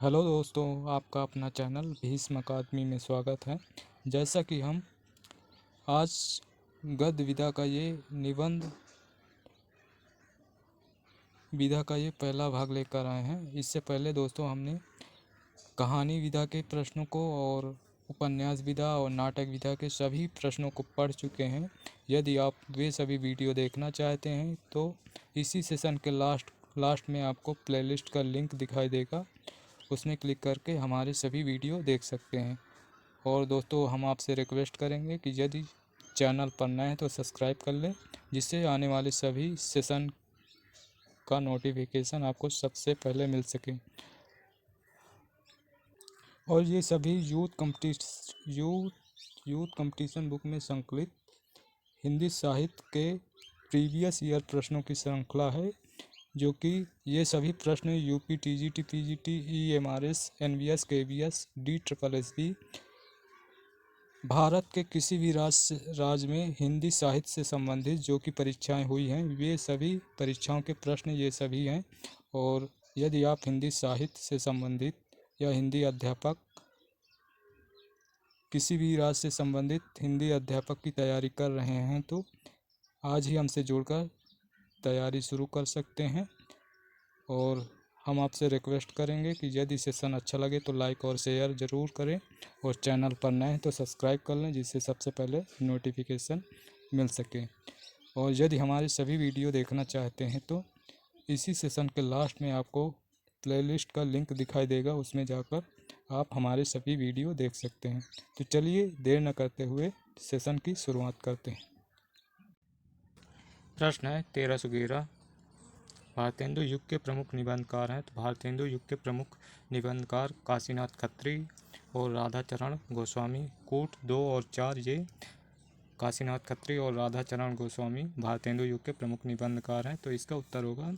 Hello दोस्तों, आपका अपना चैनल भीष्म अकादमी में स्वागत है। जैसा कि हम आज गद्य विधा का ये निबंध विधा का ये पहला भाग लेकर आए हैं। इससे पहले दोस्तों हमने कहानी विधा के प्रश्नों को और उपन्यास विधा और नाटक विधा के सभी प्रश्नों को पढ़ चुके हैं। यदि आप वे सभी वीडियो देखना चाहते हैं तो इसी सेशन के लास्ट में आपको प्लेलिस्ट का लिंक दिखाई देगा, उसमें क्लिक करके हमारे सभी वीडियो देख सकते हैं। और दोस्तों हम आपसे रिक्वेस्ट करेंगे कि यदि चैनल पर नए हैं तो सब्सक्राइब कर लें, जिससे आने वाले सभी सेशन का नोटिफिकेशन आपको सबसे पहले मिल सके। और ये सभी यूथ कंपटीशन बुक में संकलित हिंदी साहित्य के प्रीवियस ईयर प्रश्नों की श्रृंखला है, जो कि ये सभी प्रश्न UP, TGT, PGT, EMRS, NVS, KVS, DSSB Bharat के किसी भी राज्य में हिंदी साहित्य से संबंधित जो कि परीक्षाएं हुई हैं, वे सभी परीक्षाओं के प्रश्न ये सभी हैं। और यदि आप हिंदी साहित्य से संबंधित या हिंदी अध्यापक किसी भी राज्य से संबंधित हिंदी अध्यापक की तैयारी कर रहे हैं तो आज ही हमसे जुड़कर तैयारी शुरू कर सकते हैं। और हम आपसे रिक्वेस्ट करेंगे कि यदि सेशन अच्छा लगे तो लाइक और शेयर ज़रूर करें, और चैनल पर नए हैं तो सब्सक्राइब कर लें, जिससे सबसे पहले नोटिफिकेशन मिल सके। और यदि हमारे सभी वीडियो देखना चाहते हैं तो इसी सेशन के लास्ट में आपको प्लेलिस्ट का लिंक दिखाई देगा, उसमें जाकर आप हमारे सभी वीडियो देख सकते हैं। तो चलिए देर न करते हुए सेशन की शुरुआत करते हैं। प्रश्न है 1311। भारतेंदु युग के प्रमुख निबंधकार हैं। तो भारतेंदु युग के प्रमुख निबंधकार काशीनाथ खत्री और राधाचरण गोस्वामी। कूट 2 और 4 ये काशीनाथ खत्री और राधाचरण गोस्वामी भारतेंदु युग के प्रमुख निबंधकार हैं। तो इसका उत्तर होगा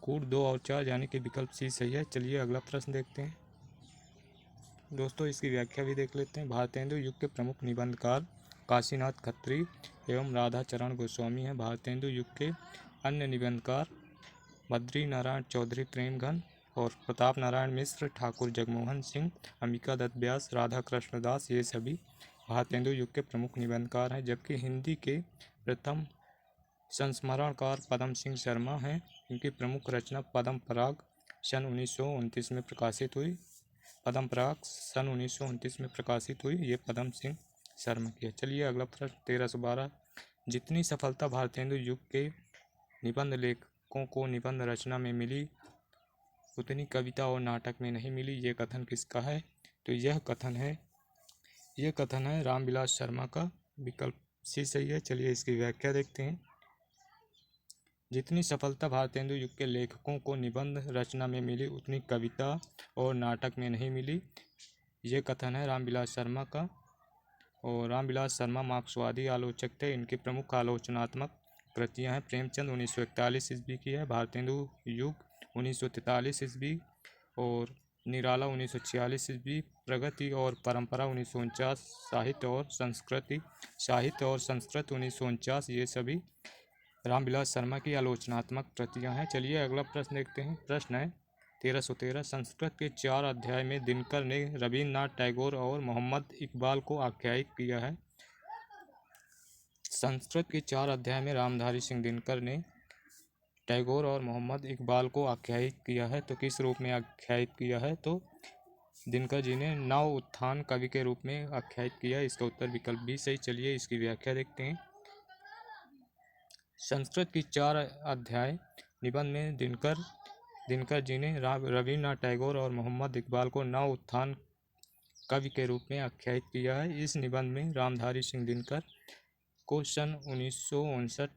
कूट 2 और 4 यानी कि विकल्प सी सही है। चलिए अगला प्रश्न देखते हैं। दोस्तों इसकी व्याख्या भी देख लेते हैं। भारतेंदु युग के प्रमुख निबंधकार काशीनाथ खत्री एवं राधाचरण गोस्वामी हैं। भारतेंदु युग के अन्य निबंधकार बद्री नारायण चौधरी प्रेमघन और प्रताप नारायण मिश्र, ठाकुर जगमोहन सिंह, अंबिका दत्त व्यास, राधा कृष्ण दास, ये सभी भारतेंदु युग के प्रमुख निबंधकार हैं। जबकि हिंदी के प्रथम संस्मरणकार पदम सिंह शर्मा हैं। इनकी प्रमुख रचना पद्म पराग सन 1929 में प्रकाशित हुई। पद्म पराग सन 1929 में प्रकाशित हुई, ये पद्म सिंह शर्मा की है। चलिए अगला प्रश्न 1312। जितनी सफलता भारतेंदु युग के निबंध लेखकों को निबंध रचना में मिली, उतनी कविता और नाटक में नहीं मिली, ये कथन किसका है? तो यह कथन है रामविलास शर्मा का। विकल्प सी सही है। चलिए इसकी व्याख्या देखते हैं। जितनी सफलता भारतेंदु युग के लेखकों को निबंध रचना में मिली, उतनी कविता और नाटक में नहीं मिली, ये कथन है रामविलास शर्मा का। और रामविलास शर्मा मार्क्सवादी आलोचक थे। इनकी प्रमुख आलोचनात्मक कृतियाँ हैं प्रेमचंद 1941 ईस्वी की है, भारतेंदु युग 1943 ईस्वी और निराला 1946 ईस्वी, प्रगति और परंपरा 1949, साहित्य और संस्कृत 1949, ये सभी रामविलास शर्मा की आलोचनात्मक कृतियाँ हैं। चलिए अगला प्रश्न देखते हैं। प्रश्न है 1313। संस्कृत के 4 अध्याय में दिनकर ने रविन्द्रनाथ टैगोर और मोहम्मद इकबाल को आख्यायित किया है। संस्कृत के 4 अध्याय में रामधारी सिंह दिनकर ने टैगोर और मोहम्मद इकबाल को आख्यायित किया है। तो किस रूप में आख्यायित किया है? तो दिनकर जी ने नव उत्थान कवि के रूप में आख्यायित किया है। इसका उत्तर विकल्प बी सही। चलिए इसकी व्याख्या देखते हैं। संस्कृत की 4 अध्याय निबंध में दिनकर जी ने रविन्द्रनाथ टैगोर और मोहम्मद इकबाल को नव उत्थान कवि के रूप में आख्यायित किया है। इस निबंध में रामधारी सिंह दिनकर को सन 1959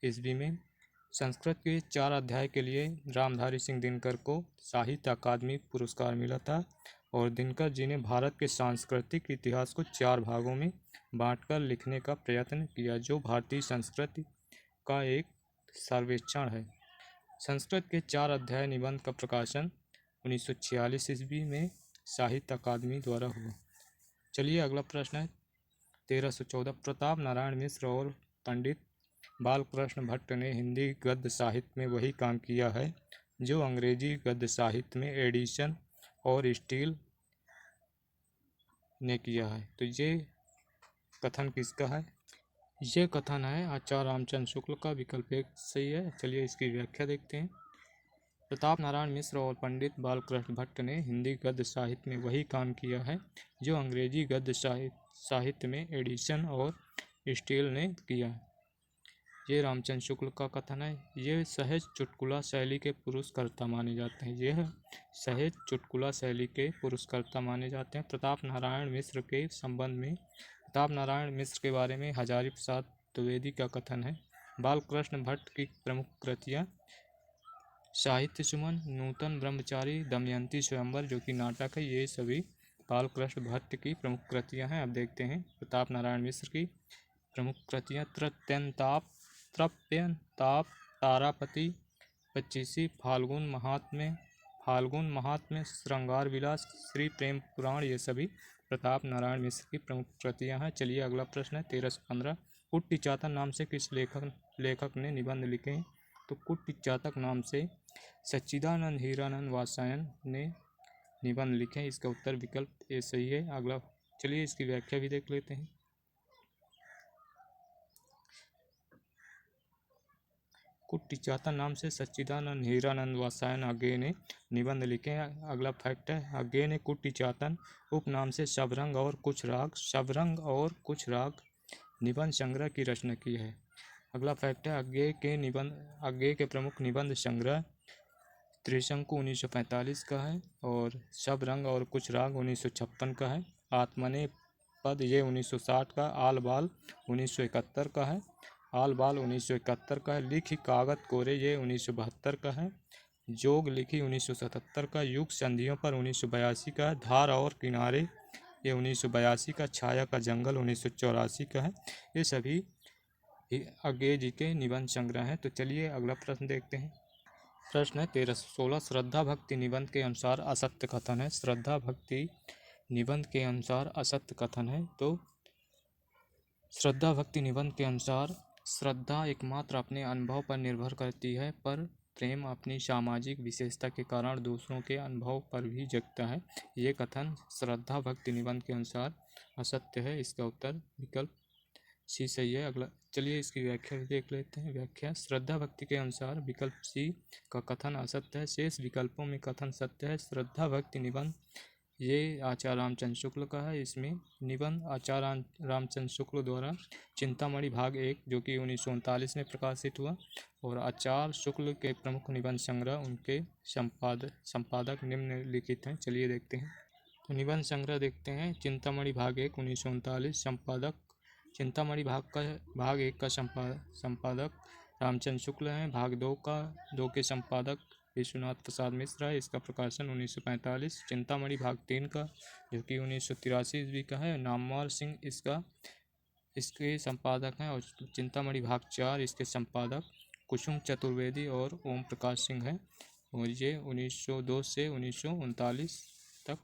ईस्वी में संस्कृत के 4 अध्याय के लिए रामधारी सिंह दिनकर को साहित्य अकादमी पुरस्कार मिला था। और दिनकर जी ने भारत के सांस्कृतिक इतिहास को 4 भागों में बांटकर लिखने का प्रयत्न किया, जो भारतीय संस्कृति का एक सर्वेक्षण है। संस्कृत के 4 अध्याय निबंध का प्रकाशन 1946 ईस्वी में साहित्य अकादमी द्वारा हुआ। चलिए अगला प्रश्न है 1314। प्रताप नारायण मिश्र और पंडित बालकृष्ण भट्ट ने हिंदी गद्य साहित्य में वही काम किया है जो अंग्रेजी गद्य साहित्य में एडिशन और स्टील ने किया है। तो ये कथन किसका है? ये कथन है आचार्य रामचंद्र शुक्ल का। विकल्प एक सही है। चलिए इसकी व्याख्या देखते हैं। प्रताप नारायण मिश्र और पंडित बालकृष्ण भट्ट ने हिंदी गद्य साहित्य में वही काम किया है जो अंग्रेजी गद्य साहित्य में एडिसन और स्टील ने किया। ये रामचंद्र शुक्ल का कथन है। ये सहज चुटकुला शैली के पुरस्कर्ता माने जाते हैं। यह सहज चुटकुला शैली के पुरस्कर्ता माने जाते हैं। प्रताप नारायण मिश्र के संबंध में प्रताप नारायण मिश्र के बारे में हजारी प्रसाद द्विवेदी का कथन है। बालकृष्ण भट्ट की प्रमुख कृतियाँ साहित्य सुमन, नूतन ब्रह्मचारी, दमयंती स्वयंवर जो कि नाटक है, ये सभी बालकृष्ण भट्ट की प्रमुख कृतियाँ हैं। अब देखते हैं प्रताप नारायण मिश्र की प्रमुख कृतियाँ। तृप्यंताप, तारापति, पच्चीसी, फाल्गुन महात्म्य, श्रृंगार विलास, श्री प्रेम पुराण, ये सभी प्रताप नारायण मिश्र की प्रमुख कृतियाँ हैं। चलिए अगला प्रश्न है 1315। कुट्टी चातक नाम से किस लेखक ने निबंध लिखे हैं? तो कुट्टी चातक नाम से सच्चिदानंद हीरानंद वात्स्यायन ने निबंध लिखे हैं। इसका उत्तर विकल्प ए सही है। अगला चलिए इसकी व्याख्या भी देख लेते हैं। कुट्टी चातक नाम से सच्चिदानंद हीरानंद वात्स्यायन अज्ञे ने निबंध लिखे हैं। अगला फैक्ट है अज्ञे ने कुट्टी चातक उपनाम से शबरंग और कुछ राग निबंध संग्रह की रचना की है। अगला फैक्ट है अज्ञे के प्रमुख निबंध संग्रह त्रिशंकु 1945 का है और शबरंग और कुछ राग 1956 का है। आत्मने पद ये 1960 का, आल बाल 1971 का है, आल बाल 1971 का है। लिखी कागत कोरे ये 1972 का है। जोग लिखी 1977 का। युग संधियों पर 1982 का है। धार और किनारे ये 1982 का। छाया का जंगल 1984 का है। ये सभी अज्ञे जी के निबंध संग्रह हैं। तो चलिए अगला प्रश्न देखते हैं। प्रश्न है 1316। श्रद्धा भक्ति निबंध के अनुसार असत्य कथन है। श्रद्धा भक्ति निबंध के अनुसार असत्य कथन है। तो श्रद्धा भक्ति निबंध के अनुसार श्रद्धा एकमात्र अपने अनुभव पर निर्भर करती है, पर प्रेम अपनी सामाजिक विशेषता के कारण दूसरों के अनुभव पर भी जगता है। ये कथन श्रद्धा भक्ति निबंध के अनुसार असत्य है। इसका उत्तर विकल्प सी सही है। अगला चलिए इसकी व्याख्या भी देख लेते हैं। व्याख्या श्रद्धा भक्ति के अनुसार विकल्प सी का कथन असत्य है। शेष विकल्पों में कथन सत्य है। श्रद्धा भक्ति निबंध ये आचार्य रामचंद्र शुक्ल का है। इसमें निबंध आचार्य रामचंद्र शुक्ल द्वारा चिंतामणि भाग 1 जो कि 1939 में प्रकाशित हुआ और आचार्य शुक्ल के प्रमुख निबंध संग्रह उनके संपादक निम्नलिखित हैं। चलिए देखते हैं। तो निबंध संग्रह देखते हैं। चिंतामणि भाग 1 1939, संपादक चिंतामणि भाग 1 का संपादक रामचंद्र शुक्ल हैं। भाग 2 के संपादक विश्वनाथ प्रसाद मिश्र है। इसका प्रकाशन 1945। चिंतामणि भाग 3 का जो कि 1983 ईस्वी का है, नामवर सिंह इसके संपादक हैं। और चिंतामणि भाग 4 इसके संपादक कुसुम चतुर्वेदी और ओम प्रकाश सिंह हैं और ये 1902 से 1939 तक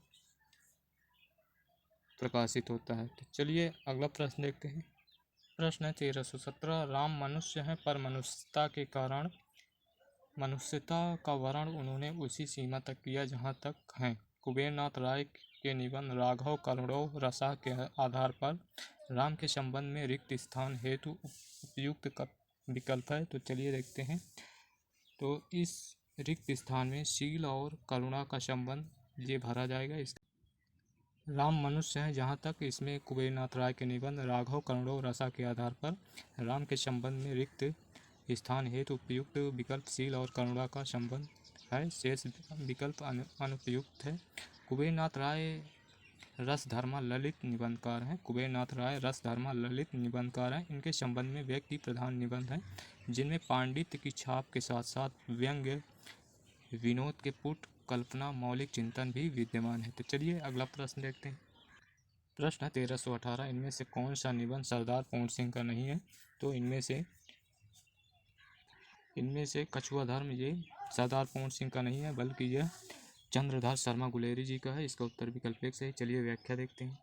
प्रकाशित होता है। तो चलिए अगला प्रश्न देखते हैं। प्रश्न है 1317। राम मनुष्य हैं पर मनुष्यता का वर्ण उन्होंने उसी सीमा तक किया जहाँ तक हैं। कुबेरनाथ राय के निबंध राघव करुणव रसा के आधार पर राम के संबंध में रिक्त स्थान हेतु उपयुक्त विकल्प है। तो चलिए देखते हैं। तो इस रिक्त स्थान में शील और करुणा का संबंध ये भरा जाएगा। इस राम मनुष्य हैं जहाँ तक इसमें कुबेरनाथ राय के निबंध राघव करुणव रसा के आधार पर राम के संबंध में रिक्त स्थान हेतु उपयुक्त विकल्प शील और करुणा का संबंध है। शेष विकल्प अनुपयुक्त है। कुबेरनाथ राय रसधर्मा ललित निबंधकार हैं। कुबेरनाथ राय रसधर्मा ललित निबंधकार हैं। इनके संबंध में व्यक्ति प्रधान निबंध हैं जिनमें पांडित्य की छाप के साथ साथ व्यंग्य, विनोद के पुट, कल्पना, मौलिक चिंतन भी विद्यमान है। तो चलिए अगला प्रश्न देखते हैं। प्रश्न है 1318। इनमें से कौन सा निबंध सरदार पूर्ण सिंह का नहीं है? तो इनमें से कछुआ धर्म ये सरदार पूर्ण सिंह का नहीं है बल्कि यह चंद्रधर शर्मा गुलेरी जी का है। इसका उत्तर विकल्प एक से। चलिए व्याख्या देखते हैं।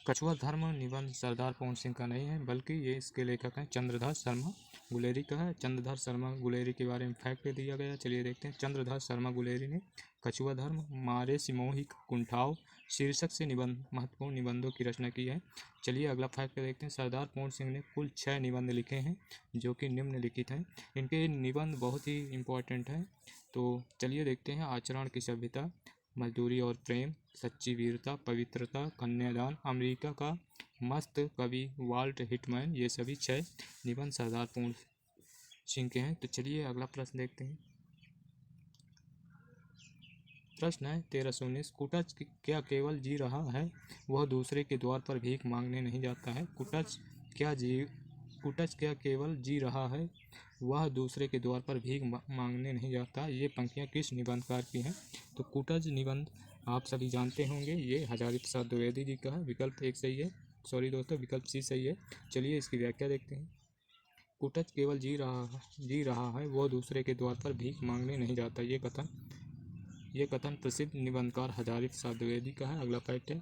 कछुआ धर्म निबंध सरदार पूर्ण सिंह का नहीं है बल्कि ये इसके लेखक हैं चंद्रधर शर्मा गुलेरी का है। चंद्रधर शर्मा गुलेरी के बारे में फैक्ट दिया गया, चलिए देखते हैं। चंद्रधर शर्मा गुलेरी ने कछुआ धर्म, मारे सिमोही कुंठाव शीर्षक से निबंध महत्वपूर्ण निबंधों की रचना की है। चलिए अगला फैक्ट देखते हैं। सरदार पूर्ण सिंह ने कुल 6 निबंध लिखे हैं जो कि निम्नलिखित हैं। इनके निबंध बहुत ही इम्पोर्टेंट हैं, तो चलिए देखते हैं। आचरण की सभ्यता, मजदूरी और प्रेम, सच्ची वीरता, पवित्रता, कन्यादान, अमेरिका का मस्त कवि, वाल्ट हिटमैन, ये सभी 6 निबंध सरदार पूर्ण सिंह के हैं। तो चलिए अगला प्रश्न देखते हैं। प्रश्न है 1319, कुटच क्या केवल जी रहा है, वह दूसरे के द्वार पर भीख मांगने नहीं जाता है। कुटच क्या केवल जी रहा है, वह दूसरे के द्वार पर भीख मांगने नहीं जाता। ये पंक्तियाँ किस निबंधकार की हैं? तो कुटच निबंध आप सभी जानते होंगे, ये हजारी प्रसाद द्विवेदी जी का है। विकल्प 1 सही है, सॉरी दोस्तों, विकल्प सी सही है। चलिए इसकी व्याख्या देखते हैं। कुटच केवल जी रहा है, वह दूसरे के द्वार पर भीख मांगने नहीं जाता। ये कथन प्रसिद्ध निबंधकार हजारी प्रसाद द्विवेदी का है। अगला फैक्ट है,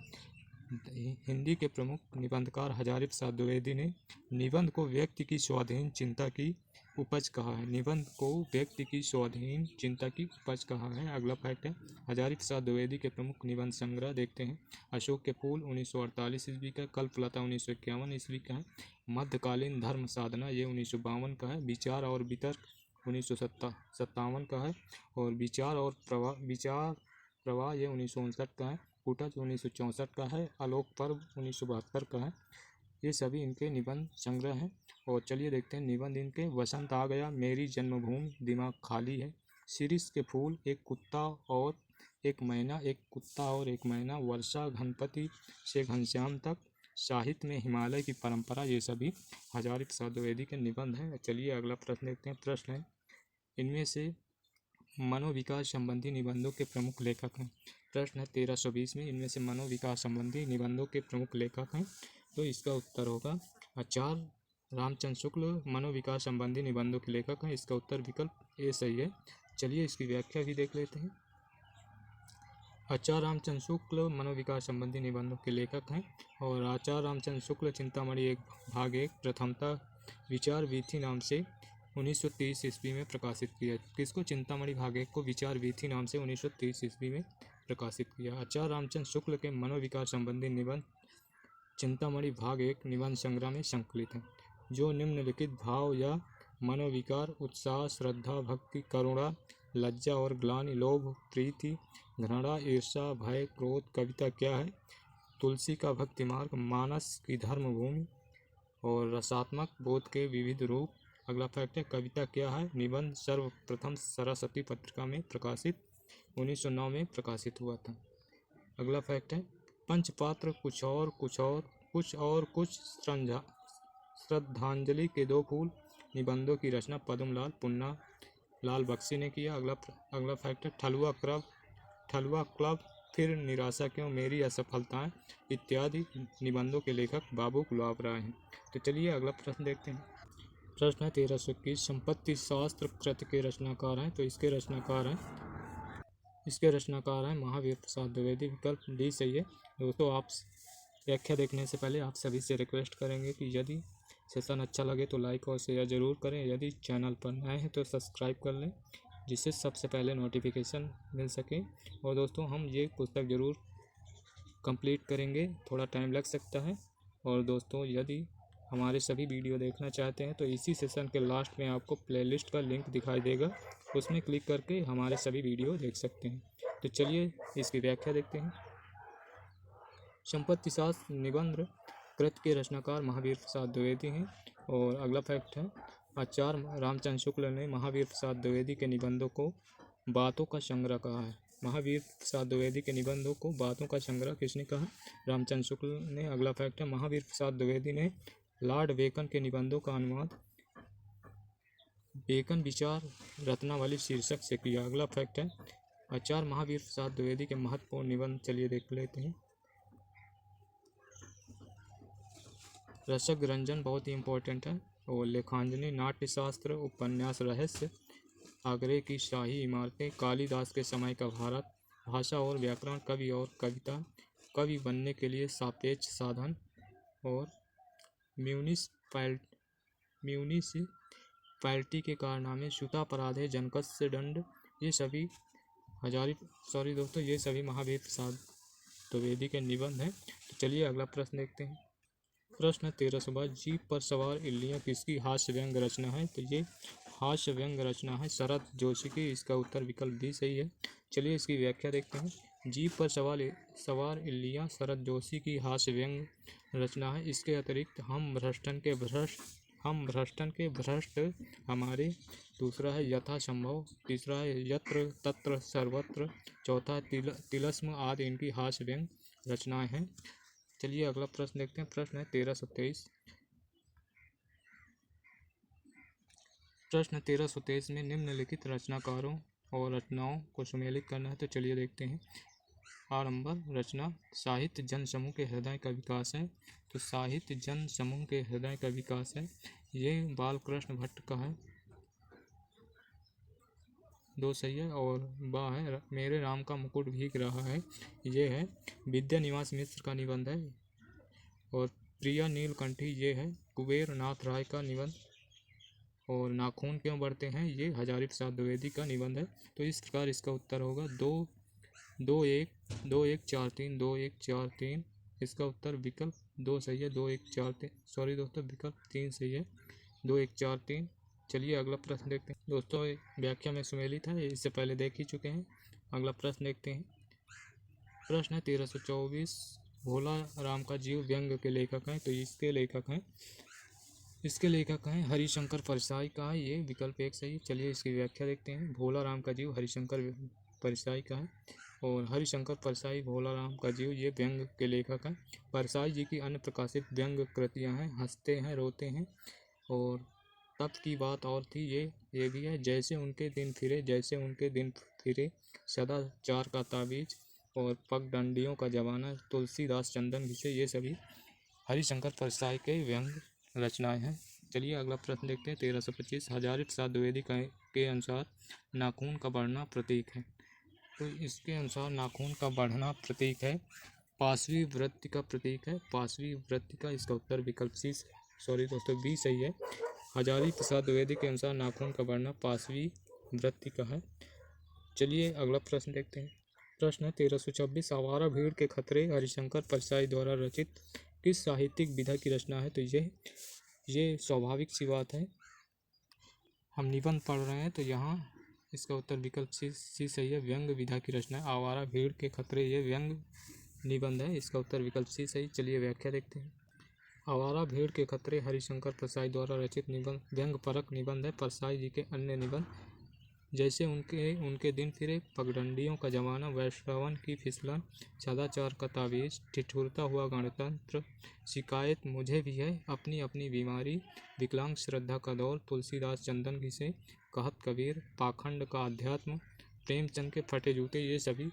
हिंदी के प्रमुख निबंधकार हजारी प्रसाद द्विवेदी ने निबंध को व्यक्ति की स्वाधीन चिंता की उपज कहा है। निबंध को व्यक्ति की स्वाधीन चिंता की उपज कहा है। अगला फैक्ट है, हजारी प्रसाद द्विवेदी के प्रमुख निबंध संग्रह देखते हैं। अशोक के फूल 1948 ईस्वी का, कल्पलता 1951 ईस्वी का है। मध्यकालीन धर्म साधना ये 1952 का है। विचार और वितर्क 1957 का है। और विचार प्रवाह ये 1959 का है। कुटच 1964 का है। आलोक पर्व 1972 का है। ये सभी इनके निबंध संग्रह हैं। और चलिए देखते हैं निबंध इनके। वसंत आ गया, मेरी जन्मभूमि, दिमाग खाली है, शिरीष के फूल, एक कुत्ता और एक मैना, वर्षा, घनपति से घनश्याम तक, साहित्य में हिमालय की परंपरा, ये सभी हजारी प्रसाद द्विवेदी के निबंध हैं। चलिए अगला प्रश्न देखते हैं। प्रश्न है, इनमें से मनोविकास संबंधी निबंधों के प्रमुख लेखक हैं। प्रश्न है 1320 में, इनमें से मनोविकास संबंधी निबंधों के प्रमुख लेखक हैं। तो इसका उत्तर होगा आचार्य रामचंद्र शुक्ल मनोविकास संबंधी निबंधों के लेखक हैं। इसका उत्तर विकल्प ए सही है। चलिए इसकी व्याख्या भी देख लेते हैं। आचार्य रामचंद्र शुक्ल मनोविकास संबंधी निबंधों के लेखक हैं। और आचार्य रामचंद्र शुक्ल चिंतामणि एक भाग 1 प्रथमता विचार वीथी नाम से 1930 ईस्वी में प्रकाशित किया। किसको? चिंतामणि भाग 1 को विचार वीथी नाम से 1930 ईस्वी में प्रकाशित किया। आचार्य रामचंद्र शुक्ल के मनोविकास संबंधी निबंध चिंतामणि भाग 1 निबंध संग्रह में संकलित हैं, जो निम्नलिखित भाव या मनोविकार, उत्साह, श्रद्धा, भक्ति, करुणा, लज्जा और ग्लानि, लोभ, प्रीति, घृणा, ईर्षा, भय, क्रोध, कविता क्या है, तुलसी का भक्ति मार्ग, मानस की धर्मभूमि और रसात्मक बोध के विविध रूप। अगला फैक्ट है, कविता क्या है? निबंध सर्वप्रथम सरस्वती पत्रिका में प्रकाशित 1909 में प्रकाशित हुआ था। अगला फैक्ट है, पंचपात्र कुछ श्रद्धांजलि के 2 फूल निबंधों की रचना पद्मलाल पुन्ना लाल बख्शी ने किया। अगला फैक्ट है, ठलुआ क्लब, फिर निराशा क्यों, मेरी असफलताएं इत्यादि निबंधों के लेखक बाबू गुलाब राय हैं। तो चलिए अगला प्रश्न देखते हैं। प्रश्न है 1321, संपत्ति शास्त्र कृत के रचनाकार हैं। तो इसके रचनाकार हैं महावीर प्रसाद द्विवेदी। विकल्प डी सही है। दोस्तों, आप व्याख्या देखने से पहले आप सभी से रिक्वेस्ट करेंगे कि यदि सेशन अच्छा लगे तो लाइक और शेयर ज़रूर करें। यदि चैनल पर नए हैं तो सब्सक्राइब कर लें, जिससे सबसे पहले नोटिफिकेशन मिल सके। और दोस्तों, हम ये पुस्तक ज़रूर कंप्लीट करेंगे, थोड़ा टाइम लग सकता है। और दोस्तों, यदि हमारे सभी वीडियो देखना चाहते हैं तो इसी सेशन के लास्ट में आपको प्लेलिस्ट का लिंक दिखाई देगा, उसमें क्लिक करके हमारे सभी वीडियो देख सकते हैं। तो चलिए इसकी व्याख्या देखते हैं। संपत्ति शास्त्र निबंध कृत के रचनाकार महावीर प्रसाद द्विवेदी हैं। और अगला फैक्ट है, आचार्य रामचंद्र शुक्ल ने महावीर प्रसाद द्विवेदी के निबंधों को बातों का संग्रह कहा है। महावीर प्रसाद द्विवेदी के निबंधों को बातों का संग्रह किसने कहा? रामचंद्र शुक्ल ने। अगला फैक्ट है, महावीर प्रसाद द्विवेदी ने लॉर्ड बेकन के निबंधों का अनुवाद बेकन विचार रत्नावली शीर्षक से किया। अगला फैक्ट है, आचार्य महावीर प्रसाद द्विवेदी के महत्वपूर्ण निबंध चलिए देख लेते हैं। रसक रंजन बहुत ही इम्पोर्टेंट है। और लेखांजलि, नाट्यशास्त्र, उपन्यास रहस्य, आगरे की शाही इमारतें, कालिदास के समय का भारत, भाषा और व्याकरण, कवि और कविता, कवि बनने के लिए सापेक्ष साधन, और पैल्टी के कारनामे, सूतापराधे, जनकस से दंड, ये सभी ये सभी महावीर प्रसाद द्विवेदी के निबंध हैं। तो चलिए अगला प्रश्न देखते हैं। प्रश्न 13 जीप पर सवार इल्लियाँ किसकी हास्य व्यंग रचना है? तो ये हास्य व्यंग रचना है शरद जोशी की। इसका उत्तर विकल्प बी सही है। चलिए इसकी व्याख्या देखते हैं। जीप पर सवार इल्लियाँ शरद जोशी की हास्य व्यंग रचना है। इसके अतिरिक्त हम भ्रष्टन के भ्रष्ट हमारे, दूसरा है यथासंभव, तीसरा है यत्र तत्र सर्वत्र, चौथा तिलस्म आदि इनकी हास्य व्यंग रचनाएं हैं। चलिए अगला प्रश्न देखते हैं। प्रश्न है 1323। प्रश्न 1323 में निम्नलिखित रचनाकारों और रचनाओं को सुमेलित करना है। तो चलिए देखते हैं। आरंभ रचना साहित्य जन समूह के हृदय का विकास है। तो साहित्य जन समूह के हृदय का विकास है, ये बालकृष्ण भट्ट का है, 2 सही है। और बा है मेरे राम का मुकुट भीग रहा है, ये है विद्यानिवास मिश्र का निबंध है। और प्रिया नीलकंठी ये है कुबेर नाथ राय का निबंध। और नाखून क्यों बढ़ते हैं, ये हजारी प्रसाद द्विवेदी का निबंध है। तो इस प्रकार इसका उत्तर होगा 2-1-4-3 इसका उत्तर विकल्प 2 सही है। 2-1-4-3 सॉरी दोस्तों, विकल्प 3 सही है। 2-1-4-3। चलिए अगला प्रश्न देखते हैं। दोस्तों व्याख्या में सुमेलित है, इससे पहले देख ही चुके हैं। अगला प्रश्न देखते हैं। प्रश्न है 1324 भोला राम का जीव व्यंग के लेखक हैं। तो इसके लेखक हैं हरिशंकर परसाई का है, ये विकल्प 1 सही। चलिए इसकी व्याख्या देखते हैं। भोला राम का जीव हरिशंकर परसाई का है। और हरिशंकर परसाई भोला राम का जीव ये व्यंग के लेखक हैं। परसाई जी की अन्य प्रकाशित व्यंग कृतियाँ हैं हंसते हैं रोते हैं, और तब की बात और थी, ये भी है जैसे उनके दिन फिरे, सदाचार का ताबीज, और पगडंडियों का जमाना, तुलसीदास चंदन घिसे, ये सभी हरिशंकर परसाई के व्यंग रचनाएं हैं। चलिए अगला प्रश्न देखते हैं। 1325 हजारी प्रसाद द्विवेदी के अनुसार नाखून का बढ़ना प्रतीक है। तो इसके अनुसार नाखून का बढ़ना प्रतीक है पांचवी वृत्ति का प्रतीक है। पांचवी वृत्ति का इसका उत्तर विकल्प सी सॉरी दोस्तों बी सही है। हजारी प्रसाद द्विवेदी के अनुसार नाखून का बढ़ना पांचवी वृत्ति का है। चलिए अगला प्रश्न देखते हैं। प्रश्न है 1326 आवारा भीड़ के खतरे हरिशंकर परसाई द्वारा रचित किस साहित्यिक विधा की रचना है? तो ये स्वाभाविक सी बात है, हम निबंध पढ़ रहे हैं, तो यहाँ इसका उत्तर विकल्प सी सही है। व्यंग विधा की रचना है आवारा भीड़ के खतरे, ये व्यंग निबंध है। इसका उत्तर विकल्प सी सही। चलिए व्याख्या देखते हैं। आवारा भीड़ के खतरे हरिशंकर परसाई द्वारा रचित निबंध व्यंग परक निबंध है। परसाई जी के अन्य निबंध जैसे उनके दिन फिरे, पगडंडियों का जमाना, वैश्रवण की फिसलन, सदाचार का ताबीज, ठिठुरता हुआ गणतंत्र, शिकायत मुझे भी है, अपनी अपनी बीमारी, विकलांग श्रद्धा का दौर, तुलसीदास चंदन घिसे, कहत कबीर, पाखंड का अध्यात्म, प्रेमचंद के फटे जूते, ये सभी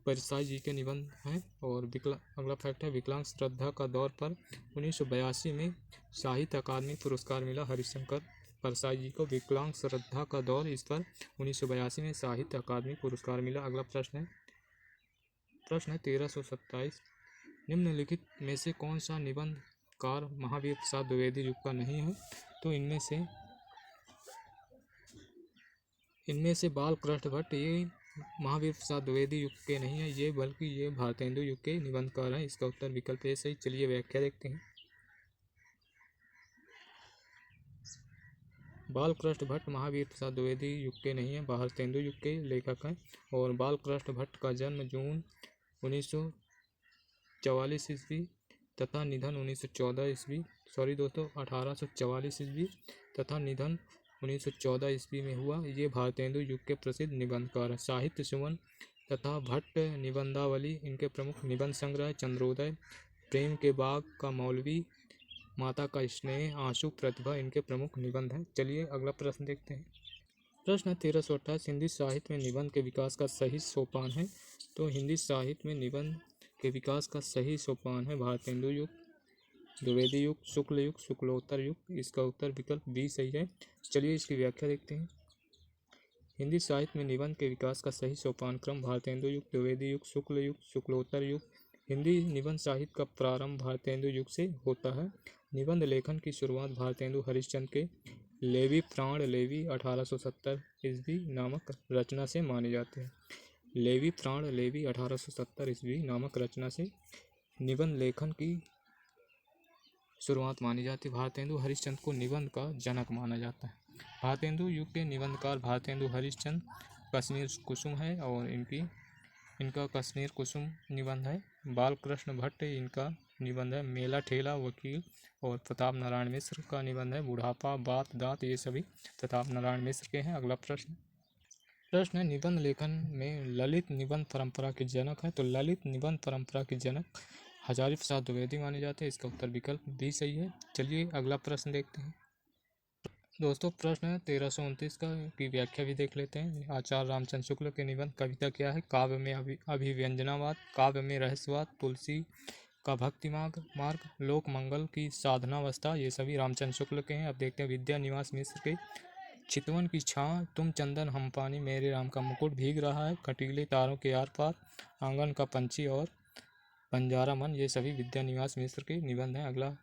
परसाई जी के निबंध हैं। और अगला फैक्ट है विकलांग श्रद्धा का दौर पर 1982 में साहित्य अकादमी पुरस्कार मिला हरिशंकर परसाई जी को। विकलांग श्रद्धा का दौर, इस पर 1982 में साहित्य अकादमी पुरस्कार मिला। अगला प्रश्न है 1327 निम्नलिखित में से कौन सा निबंधकार महावीर प्रसाद द्विवेदी युग का नहीं है? तो इनमें से बालकृष्ण भट्ट ये महावीर प्रसाद द्विवेदी युग के नहीं है, ये बल्कि ये भारतेंदु युग के निबंधकार हैं। इसका उत्तर विकल्प ए सही। चलिए व्याख्या देखते हैं। बालकृष्ण भट्ट महावीर प्रसाद द्विवेदी युग के नहीं है, भारतेंदु युग के लेखक हैं। और बालकृष्ण भट्ट का जन्म जून 1944 ईस्वी तथा निधन 1914 ईस्वी 1844 ईस्वी तथा निधन 1914 ईस्वी में हुआ। ये भारतेंदु युग के प्रसिद्ध निबंधकार हैं। साहित्य सुमन तथा भट्ट निबंधावली इनके प्रमुख निबंध संग्रह। चंद्रोदय, प्रेम के बाग का मौलवी, माता का स्नेह, आंसू, प्रतिभा इनके प्रमुख निबंध हैं। चलिए अगला प्रश्न देखते हैं। प्रश्न 1328 हिंदी साहित्य में निबंध के विकास का सही सोपान है। तो हिंदी साहित्य में निबंध के विकास का सही सोपान है भारतेंदु युग, द्विवेदी युग, शुक्ल युग, शुक्लोत्तर युग। इसका उत्तर विकल्प बी सही है। चलिए इसकी व्याख्या देखते हैं। हिंदी साहित्य में निबंध के विकास का सही सोपान क्रम भारतेंदु युग, द्विवेदी युग, शुक्ल युग, शुक्लोत्तर युग। हिंदी निबंध साहित्य का प्रारंभ भारतेंदु युग से होता है। निबंध लेखन की शुरुआत भारतेंदु हरिश्चंद्र के लेवी प्राण लेवी 1870 ईस्वी नामक रचना से माने जाते हैं। लेवी प्राण लेवी 1870 ईस्वी नामक रचना से निबंध लेखन की शुरुआत मानी जाती है। भारतेंदु हरिश्चंद्र को निबंध का जनक माना जाता है। भारतेंदु युग के निबंधकार भारतेंदु हरिश्चंद्र कश्मीर कुसुम है और इनका कश्मीर कुसुम निबंध है। बालकृष्ण भट्ट इनका निबंध है। मेला ठेला वकील और प्रताप नारायण मिश्र का निबंध है। बुढ़ापा बात दांत ये सभी प्रताप नारायण मिश्र के हैं। अगला प्रश्न है निबंध लेखन में ललित निबंध परंपरा के जनक है। तो ललित निबंध परंपरा के जनक हजारी प्रसाद द्विवेदी माने जाते हैं। इसका उत्तर विकल्प भी सही है। चलिए अगला प्रश्न देखते हैं। दोस्तों प्रश्न है 1329 का की व्याख्या भी देख लेते हैं। आचार्य रामचंद्र शुक्ल के निबंध कविता क्या है? काव्य में अभिव्यंजनावाद, काव्य में रहस्यवाद, तुलसी का भक्ति मार्ग, लोक मंगल की साधनावस्था, ये सभी रामचंद्र शुक्ल के हैं। अब देखते हैं विद्या निवास मिश्र के चितवन की छां, तुम चंदन हम पानी, मेरे राम का मुकुट भीग रहा है, कटीले तारों के आर पार, आंगन का पंछी और बंजारा मन, ये सभी विद्या निवास मिश्र के निबंध हैं। अगला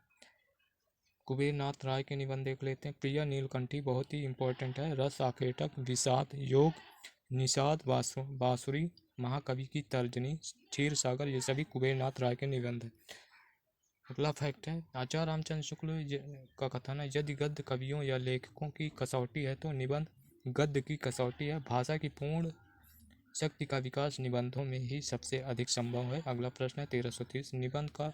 कुबेर नाथ राय के निबंध देख लेते हैं। प्रिया नीलकंठी बहुत ही इंपॉर्टेंट है। रस आखेटक, विषाद, योग, निषाद, बांसुरी, महाकवि की तर्जनी, क्षीर सागर, ये सभी कुबेर नाथ राय के निबंध हैं। अगला फैक्ट है आचार्य रामचंद्र शुक्ल का कथन है यदि गद्य कवियों या लेखकों की कसौटी है तो निबंध गद्य की कसौटी है। भाषा की पूर्ण शक्ति का विकास निबंधों में ही सबसे अधिक संभव है। अगला प्रश्न है 1330 निबंध का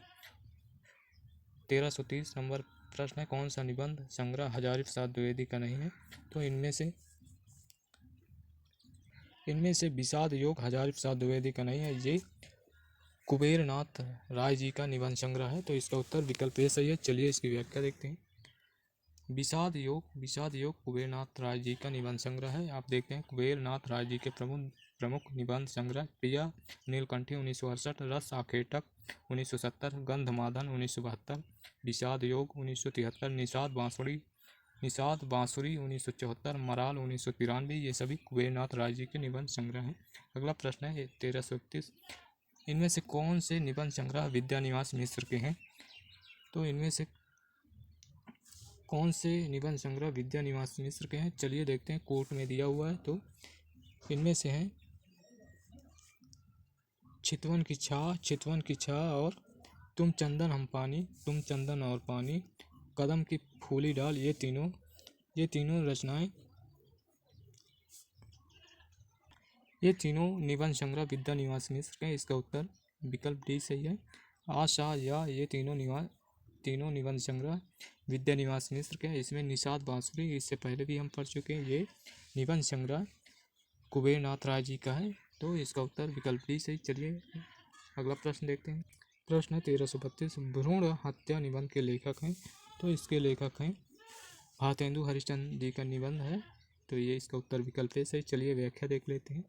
1330 नंबर प्रश्न है कौन सा निबंध संग्रह हजारी प्रसाद द्विवेदी का नहीं है? तो इनमें से विषाद योग हजारी प्रसाद द्विवेदी का नहीं है। ये कुबेर नाथ राय जी का निबंध संग्रह है। तो इसका उत्तर विकल्प ए सही है। चलिए इसकी व्याख्या देखते हैं। विषाद योग कुबेर नाथ राय जी का निबंध संग्रह है। आप देखते हैं कुबेर नाथ राय जी के प्रमुख निबंध संग्रह प्रिया नीलकंठी 1968, रस आखेटक 1970, गंधमादन 1972, विषाद योग 1973, निषाद बांसुरी 1974, मराल 1993, ये सभी कुबेर नाथ राय जी के निबंध संग्रह हैं। अगला प्रश्न है 1331 इनमें से कौन से निबंध संग्रह विद्या निवास मिश्र के हैं? तो इनमें से कौन से निबंध संग्रह विद्या निवास मिश्र के हैं? चलिए देखते हैं कोर्ट में दिया हुआ है। तो इनमें से हैं चितवन की छा और तुम चंदन हम पानी, तुम चंदन और पानी, कदम की फूली डाल, ये तीनों रचनाएं ये तीनों निबंध संग्रह विद्या निवास मिश्र के हैं। इसका उत्तर विकल्प डी सही है। आशा या ये तीनों निबंध संग्रह विद्या निवास मिश्र के हैं। इसमें निषाद बांसुरी इससे पहले भी हम पढ़ चुके हैं। ये निबंध संग्रह कुबेर नाथ राय जी का है। तो इसका उत्तर विकल्प डी सही। चलिए अगला प्रश्न देखते हैं। प्रश्न है 1332 भ्रूण हत्या निबंध के लेखक हैं? तो इसके लेखक हैं भारतेंदु हरिश्चंद्र जी का निबंध है। तो ये इसका उत्तर विकल्प है सही। चलिए व्याख्या देख लेते हैं।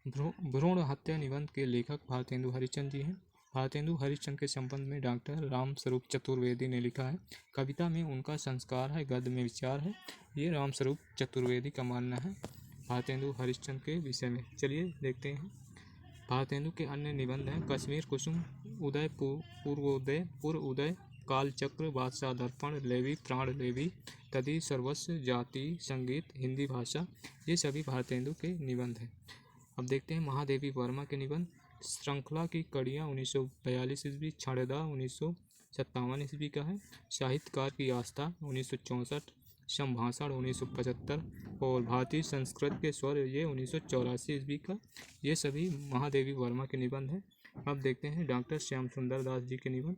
भ्रूण हत्या निबंध के लेखक भारतेंदु हरिश्चंद्र जी हैं। भारतेंदु हरिश्चंद्र के संबंध में डॉक्टर रामस्वरूप चतुर्वेदी ने लिखा है। कविता में उनका संस्कार है, गद्य में विचार है। ये रामस्वरूप चतुर्वेदी का मानना है भारतेंदु हरिश्चंद्र के विषय में। चलिए देखते हैं। भारतेंदु के अन्य निबंध हैं कश्मीर कुसुम, उदय पूर्व उदय, कालचक्र, बादशाह दर्पण, लेवी प्राण लेवी, तदी सर्वस्व, जाति संगीत, हिंदी भाषा, ये सभी भारतेंदु के निबंध हैं। अब देखते हैं महादेवी वर्मा के निबंध। श्रृंखला की कड़ियाँ 1942 ईस्वी, क्षणदा 1957 ईस्वी का है। साहित्यकार की आस्था 1964, संभाषण 1975 और भारतीय संस्कृत के स्वर ये 1984 ईस्वी का। ये सभी महादेवी वर्मा के निबंध हैं। अब देखते हैं डॉक्टर श्याम सुंदर दास जी के निबंध।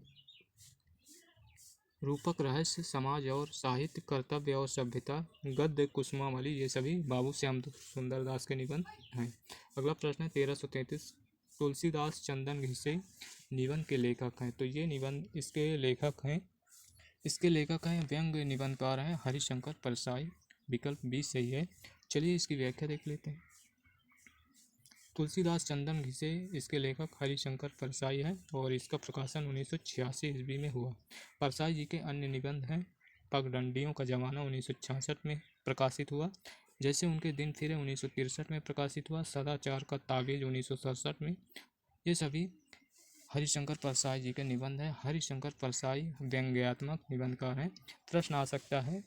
रूपक रहस्य, समाज और साहित्य, कर्तव्य और सभ्यता, गद्य कुसुमावली, ये सभी बाबू श्याम सुंदर दास के निबंध हैं। अगला प्रश्न है 1333 तुलसीदास चंदन घिसे निबंध के लेखक हैं? तो ये निबंध इसके लेखक हैं व्यंग निबंधकार हैं हरिशंकर परसाई। विकल्प बी सही है। चलिए इसकी व्याख्या देख लेते हैं। तुलसीदास चंदन घिसे इसके लेखक हरिशंकर परसाई है और इसका प्रकाशन 1986 ईस्वी में हुआ। परसाई जी के अन्य निबंध हैं पगडंडियों का जमाना 1966 में प्रकाशित हुआ, जैसे उनके दिन फिरे 1963 में प्रकाशित हुआ, सदाचार का ताबीज 1967 में। ये सभी हरिशंकर परसाई जी के निबंध हैं। हरिशंकर परसाई व्यंग्यात्मक निबंधकार हैं। प्रश्न आ सकता है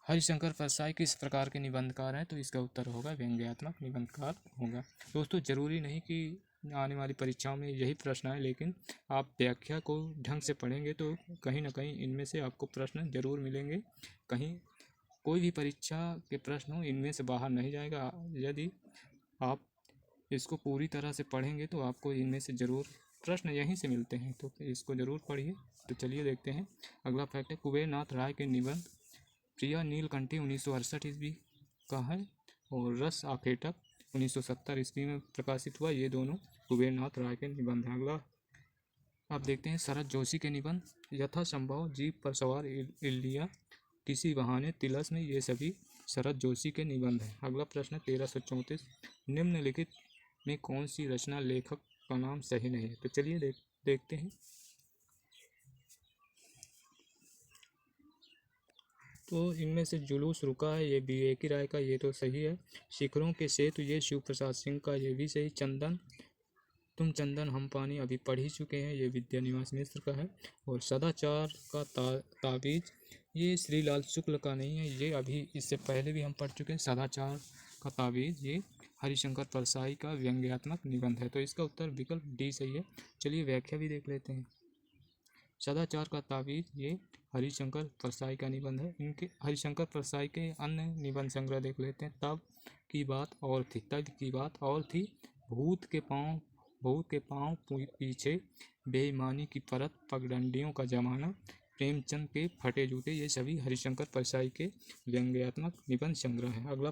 हरिशंकर परसाई किस प्रकार के निबंधकार हैं? तो इसका उत्तर होगा व्यंग्यात्मक निबंधकार होगा। दोस्तों ज़रूरी नहीं कि आने वाली परीक्षाओं में यही प्रश्न आए, लेकिन आप व्याख्या को ढंग से पढ़ेंगे तो कहीं ना कहीं इनमें से आपको प्रश्न जरूर मिलेंगे। कहीं कोई भी परीक्षा के प्रश्न हो इनमें से बाहर नहीं जाएगा। यदि आप इसको पूरी तरह से पढ़ेंगे तो आपको इनमें से ज़रूर प्रश्न यहीं से मिलते हैं, तो इसको ज़रूर पढ़िए। तो चलिए देखते हैं अगला फैक्ट है। कुबेर नाथ राय के निबंध प्रिया नीलकंठी 1968 ईस्वी का है और रस आखेटक 1970 ईस्वी में प्रकाशित हुआ। ये दोनों कुबेर नाथ राय के निबंध हैं। अगला आप देखते हैं शरद जोशी के निबंध यथासंभव जीप पर सवार इल्लिया किसी बहाने तिलस्म, ये सभी शरद जोशी के निबंध हैं। अगला प्रश्न 1334 निम्नलिखित में कौन सी रचना लेखक का नाम सही नहीं है? तो चलिए देखते हैं। तो इनमें से जुलूस रुका है, ये विवेकी राय का, ये तो सही है। शिखरों के सेतु, ये शिव प्रसाद सिंह का, ये भी सही। चंदन तुम चंदन हम पानी, अभी पढ़ ही चुके हैं, ये विद्यानिवास मिश्र का है। और सदाचार का ताबीज, ये श्रीलाल शुक्ल का नहीं है, ये अभी इससे पहले भी हम पढ़ चुके हैं। सदाचार का ताबीज ये हरिशंकर परसाई का व्यंग्यात्मक निबंध है। तो इसका उत्तर विकल्प डी सही है। चलिए व्याख्या भी देख लेते हैं। सदाचार का ताबीज ये हरिशंकर परसाई का निबंध है। इनके हरिशंकर परसाई के अन्य निबंध संग्रह देख लेते हैं। तब की बात और थी, तब की बात और थी, भूत के पाँव पीछे, बेईमानी की परत, पगडंडियों का जमाना, प्रेमचंद के फटे जूते, ये सभी हरिशंकर परसाई के व्यंग्यात्मक निबंध संग्रह हैं। अगला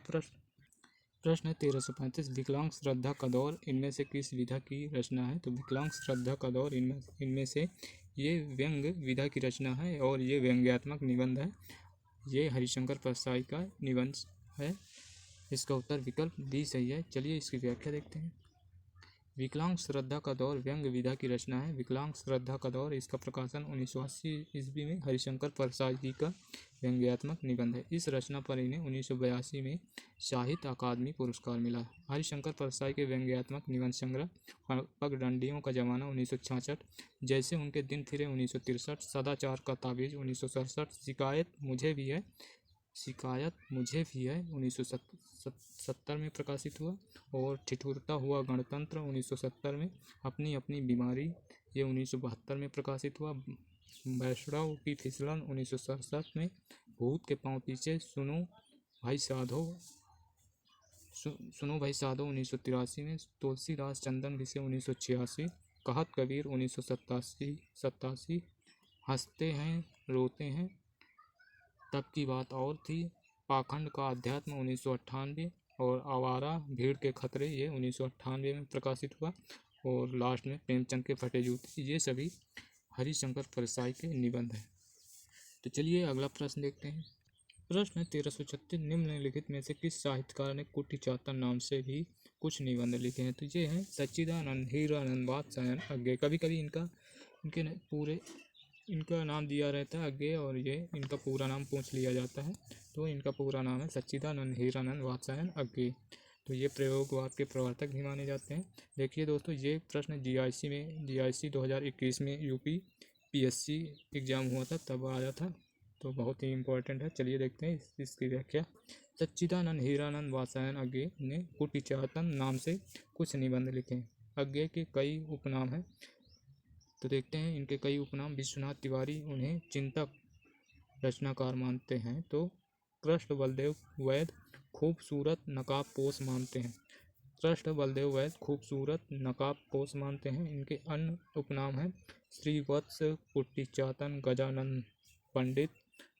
प्रश्न है 1335 विकलांग श्रद्धा का दौर इनमें से किस विधा की रचना है? तो विकलांग श्रद्धा का दौर इनमें से ये व्यंग विधा की रचना है और ये व्यंग्यात्मक निबंध है। ये हरिशंकर परसाई का निबंध है। इसका उत्तर विकल्प डी सही है। चलिए इसकी व्याख्या देखते हैं। विकलांग श्रद्धा का दौर व्यंग विधा की रचना है। विकलांग श्रद्धा का दौर, इसका प्रकाशन 1980 ईस्वी में हरिशंकर परसाई जी का व्यंग्यात्मक निबंध है। इस रचना पर इन्हें 1982 में साहित्य अकादमी पुरस्कार मिला। हरिशंकर परसाई के व्यंग्यात्मक निबंध संग्रह पगडंडियों का जमाना 1966, जैसे उनके दिन फिरे 1963, सदाचार का ताबीज 1967, शिकायत मुझे भी है 1970 में प्रकाशित हुआ और ठिठुरता हुआ गणतंत्र 1970 में, अपनी अपनी बीमारी ये 1972 में प्रकाशित हुआ, वैष्णव की फिसलन 1967 में, भूत के पांव पीछे, सुनो भाई साधो 1983 में, तुलसीदास चंदन घिसे 1986, कहत कबीर 1987, हंसते हैं रोते हैं, तब की बात और थी, पाखंड का अध्यात्म 1998 और आवारा भीड़ के खतरे ये 1998 में प्रकाशित हुआ। और लास्ट में प्रेमचंद के फटे जूते, ये सभी हरिशंकर परसाई के निबंध हैं। तो चलिए अगला प्रश्न देखते हैं। प्रश्न 1336 निम्नलिखित में से किस साहित्यकार ने कुटी चातन नाम से भी कुछ निबंध लिखे हैं? तो ये हैं सच्चिदानंद, हीरानंद, वात्स्यायन, अज्ञे। कभी कभी इनका नाम दिया रहता है अज्ञे और ये इनका पूरा नाम पूछ लिया जाता है। तो इनका पूरा नाम है सच्चिदानंद, हीरानंद, वात्स्यायन, अज्ञे। तो ये प्रयोगवाद के प्रवर्तक भी माने जाते हैं। देखिए दोस्तों, ये प्रश्न जीआईसी 2021 में यूपी पीएससी एग्जाम हुआ था तब आया था, तो बहुत ही इम्पोर्टेंट है। चलिए देखते हैं इसकी व्याख्या। सच्चिदानंद, हीरानंद, वात्स्यायन अज्ञे ने कुटी चातन नाम से कुछ निबंध लिखे हैं। अज्ञे के कई उपनाम हैं, तो देखते हैं इनके कई उपनाम। विश्वनाथ तिवारी उन्हें चिंतक रचनाकार मानते हैं। तो कृष्ण बलदेव वैद खूबसूरत नकाबपोश मानते हैं। कृष्ण बलदेव वैद खूबसूरत नकाबपोश मानते हैं। इनके अन्य उपनाम हैं श्रीवत्स, कुट्टी चातन, गजानन पंडित,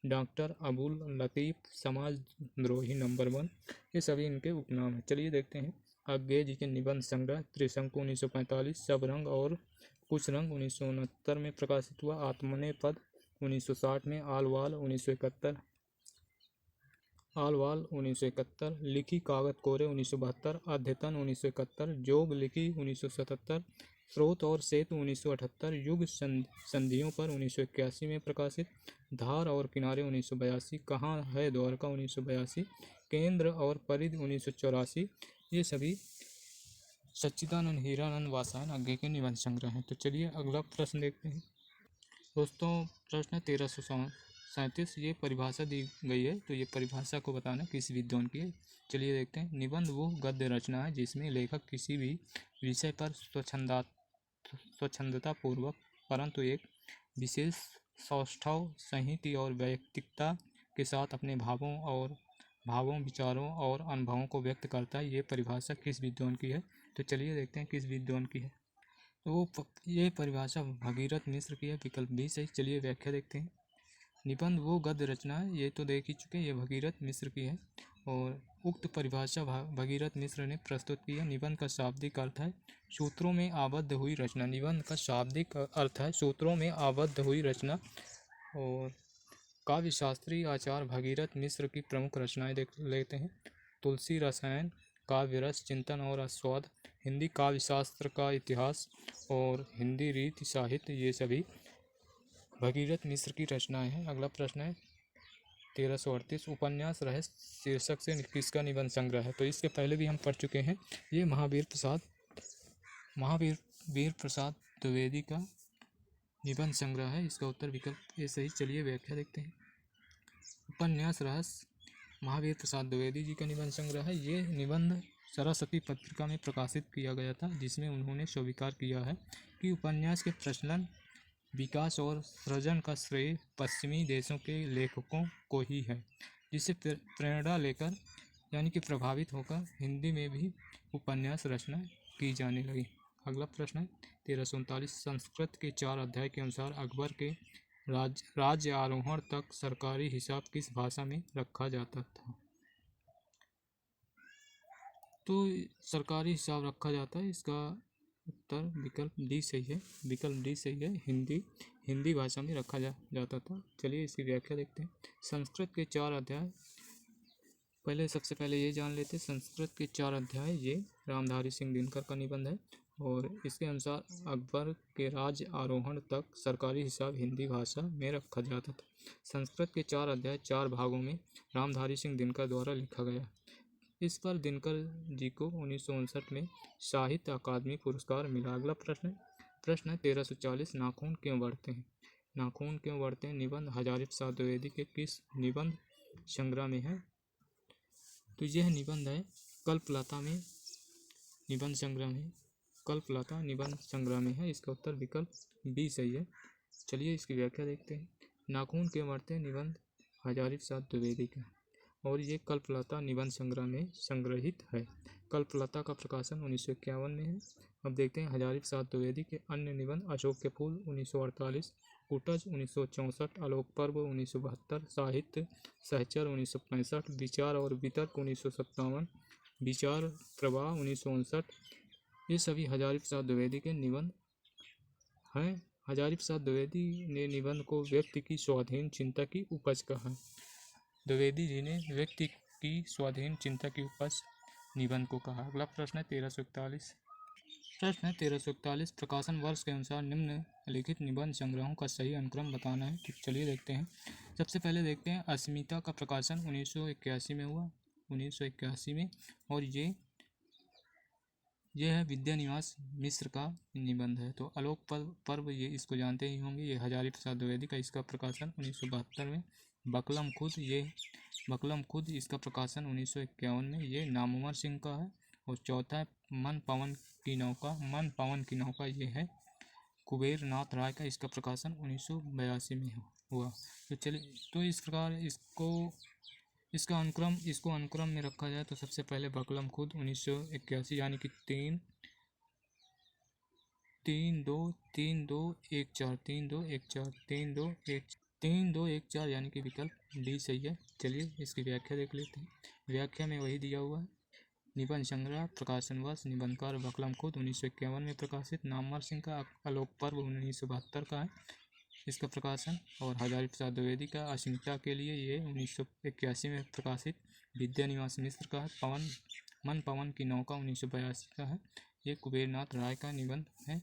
डॉक्टर अबुल लतीफ़, समाज द्रोही नंबर 1, ये सभी इनके उपनाम हैं। चलिए देखते हैं। अज्ञे जी के निबंध संग्रह त्रिशंकु 1945, सब रंग और कुछ रंग 1969 में प्रकाशित हुआ। आत्मने पद 1960 में, आलवाल 1971, लिखी कागत कोरे 1972, अध्यतन 1971, जोग लिखी 1977, स्रोत और सेतु 1978, युग संधियों पर 1981 में प्रकाशित, धार और किनारे 1982, कहाँ है द्वारका 1982, केंद्र और परिधि 1984, ये सभी सच्चिदानंद, हीरानंद, वात्स्यायन अज्ञे के निबंध संग्रह हैं। तो चलिए अगला प्रश्न देखते हैं। दोस्तों प्रश्न 1337 37 ये परिभाषा दी गई है, तो ये परिभाषा को बताना किस विद्वान की है। चलिए देखते हैं। निबंध वो गद्य रचना है जिसमें लेखक किसी भी विषय पर स्वच्छंदता पूर्वक परंतु एक विशेष सौष्ठव संहिति और वैयक्तिकता के साथ अपने भावों विचारों और अनुभवों को व्यक्त करता है। ये परिभाषा किस विद्वान की है, तो चलिए देखते हैं किस विद्वान की है। तो ये परिभाषा भगीरथ मिश्र की है, विकल्प बी सही। चलिए व्याख्या देखते हैं। निबंध वो गद्य रचना है, ये तो देख ही चुके, ये भगीरथ मिश्र की है और उक्त परिभाषा भगीरथ मिश्र ने प्रस्तुत की है। निबंध का शाब्दिक अर्थ है सूत्रों में आबद्ध हुई रचना। निबंध का शाब्दिक अर्थ है सूत्रों में आबद्ध हुई रचना। और काव्य शास्त्री आचार्य भगीरथ मिश्र की प्रमुख रचनाएं देख लेते हैं। तुलसी रसायन, काव्य रस चिंतन और आस्वाद, हिंदी काव्य शास्त्र का इतिहास और हिंदी रीति साहित्य, ये सभी भगीरथ मिश्र की रचनाएं हैं। अगला प्रश्न है 1338, उपन्यास रहस्य शीर्षक से किसका निबंध संग्रह है, तो इसके पहले भी हम पढ़ चुके हैं। ये महावीर प्रसाद द्विवेदी का निबंध संग्रह है। इसका उत्तर विकल्प ए सही। चलिए व्याख्या देखते हैं। उपन्यास रहस्य महावीर प्रसाद द्विवेदी जी का निबंध संग्रह है। ये निबंध सरस्वती पत्रिका में प्रकाशित किया गया था, जिसमें उन्होंने स्वीकार किया है कि उपन्यास के प्रचलन, विकास और सृजन का श्रेय पश्चिमी देशों के लेखकों को ही है, जिससे प्रेरणा लेकर यानी कि प्रभावित होकर हिंदी में भी उपन्यास रचना की जाने लगी। अगला प्रश्न है 1339, संस्कृत के 4 अध्याय के अनुसार अकबर के राज्य आरोहण तक सरकारी हिसाब किस भाषा में रखा जाता था, तो सरकारी हिसाब रखा जाता है, इसका उत्तर विकल्प डी सही है। विकल्प डी सही है, हिंदी भाषा में रखा जाता था। चलिए इसकी व्याख्या देखते हैं। संस्कृत के 4 अध्याय, सबसे पहले ये जान लेते हैं। संस्कृत के 4 अध्याय ये रामधारी सिंह दिनकर का निबंध है और इसके अनुसार अकबर के राज्य आरोहण तक सरकारी हिसाब हिंदी भाषा में रखा जाता था। संस्कृत के 4 अध्याय 4 भागों में रामधारी सिंह दिनकर द्वारा लिखा गया। इस पर दिनकर जी को 1959 में साहित्य अकादमी पुरस्कार मिला। अगला प्रश्न है 1340, नाखून क्यों बढ़ते हैं। नाखून क्यों बढ़ते हैं निबंध हजारी प्रसाद द्विवेदी के किस निबंध संग्रह में है, तो यह निबंध है कल्पलता में निबंध संग्रह में, कल्पलता निबंध संग्रह में है। इसका उत्तर विकल्प बी सही है। चलिए इसकी व्याख्या देखते हैं। नाखून क्यों बढ़ते हैं निबंध हजारी प्रसाद द्विवेदी का और ये कल्पलता निबंध संग्रह में संग्रहित है। कल्पलता का प्रकाशन 1951 में है। अब देखते हैं हजारी प्रसाद द्विवेदी के अन्य निबंध। अशोक के फूल 1948, कुटज 1964, आलोक पर्व 1972, साहित्य सहचर 1965, विचार और वितर्क 1957, विचार प्रवाह 1959, ये सभी हजारी प्रसाद द्विवेदी के निबंध हैं। हजारी प्रसाद द्विवेदी ने निबंध को व्यक्ति की स्वाधीन चिंता की उपज कहा। द्विवेदी जी ने व्यक्ति की स्वाधीन चिंता की उपज निबंध को कहा। अगला प्रश्न है 1341। प्रकाशन वर्ष के अनुसार निम्नलिखित निबंध संग्रहों का सही अनुक्रम बताना है, तो चलिए देखते हैं। सबसे पहले देखते हैं अस्मिता का प्रकाशन 1981 में हुआ, 1981 में, और ये है विद्यानिवास मिश्र का निबंध है। तो आलोक पर्व ये इसको जानते ही होंगे, ये हजारी प्रसाद द्विवेदी का, इसका प्रकाशन 1972 में। बकलम खुद इसका प्रकाशन 1951 में, ये नामवर सिंह का है। और चौथा है मन पवन की नौका, ये है कुबेर नाथ राय का, इसका प्रकाशन 1982 में हुआ। तो चलिए, तो इस प्रकार इसको अनुक्रम में रखा जाए तो सबसे पहले बकलम खुद 1981 यानी कि 3-2-1-4 यानी कि विकल्प डी सही है। चलिए इसकी व्याख्या देख लेते हैं। व्याख्या में वही दिया हुआ है। निबंध संग्रह प्रकाशन वर्ष निबंधकार बकलम खुद 1951 में प्रकाशित, नामवर सिंह का आलोक पर्व 1972 का है इसका प्रकाशन, और हजारी प्रसाद द्विवेदी का अस्मिता के लिए ये 1981 में प्रकाशित, विद्यानिवास मिश्र का मन पवन की नौका 1982 का है, ये कुबेरनाथ राय का निबंध है।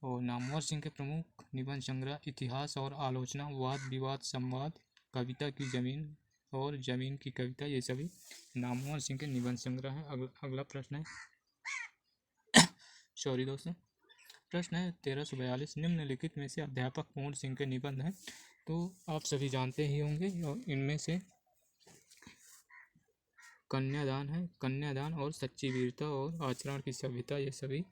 और नामवर सिंह के प्रमुख निबंध संग्रह इतिहास और आलोचना, वाद विवाद संवाद, कविता की जमीन और जमीन की कविता, ये सभी नामवर सिंह के निबंध संग्रह है। अगला प्रश्न है प्रश्न है 1342, निम्नलिखित में से अध्यापक पूर्ण सिंह के निबंध हैं, तो आप सभी जानते ही होंगे, और इनमें से कन्यादान है, कन्यादान और सच्ची वीरता और आचरण की सभ्यता, ये सभी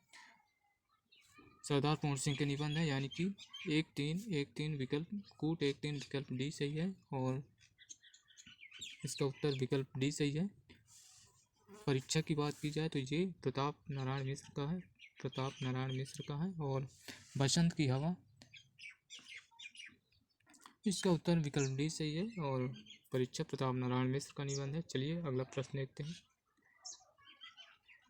सरदार पूर्ण सिंह के निबंध है। यानी कि 1-3 विकल्प कूट 1-3 विकल्प डी सही है, और इसका उत्तर विकल्प डी सही है। परीक्षा की बात की जाए तो ये प्रताप नारायण मिश्र का है, प्रताप नारायण मिश्र का है। और बसंत की हवा, इसका उत्तर विकल्प डी सही है, और परीक्षा प्रताप नारायण मिश्र का निबंध है। चलिए अगला प्रश्न देखते हैं,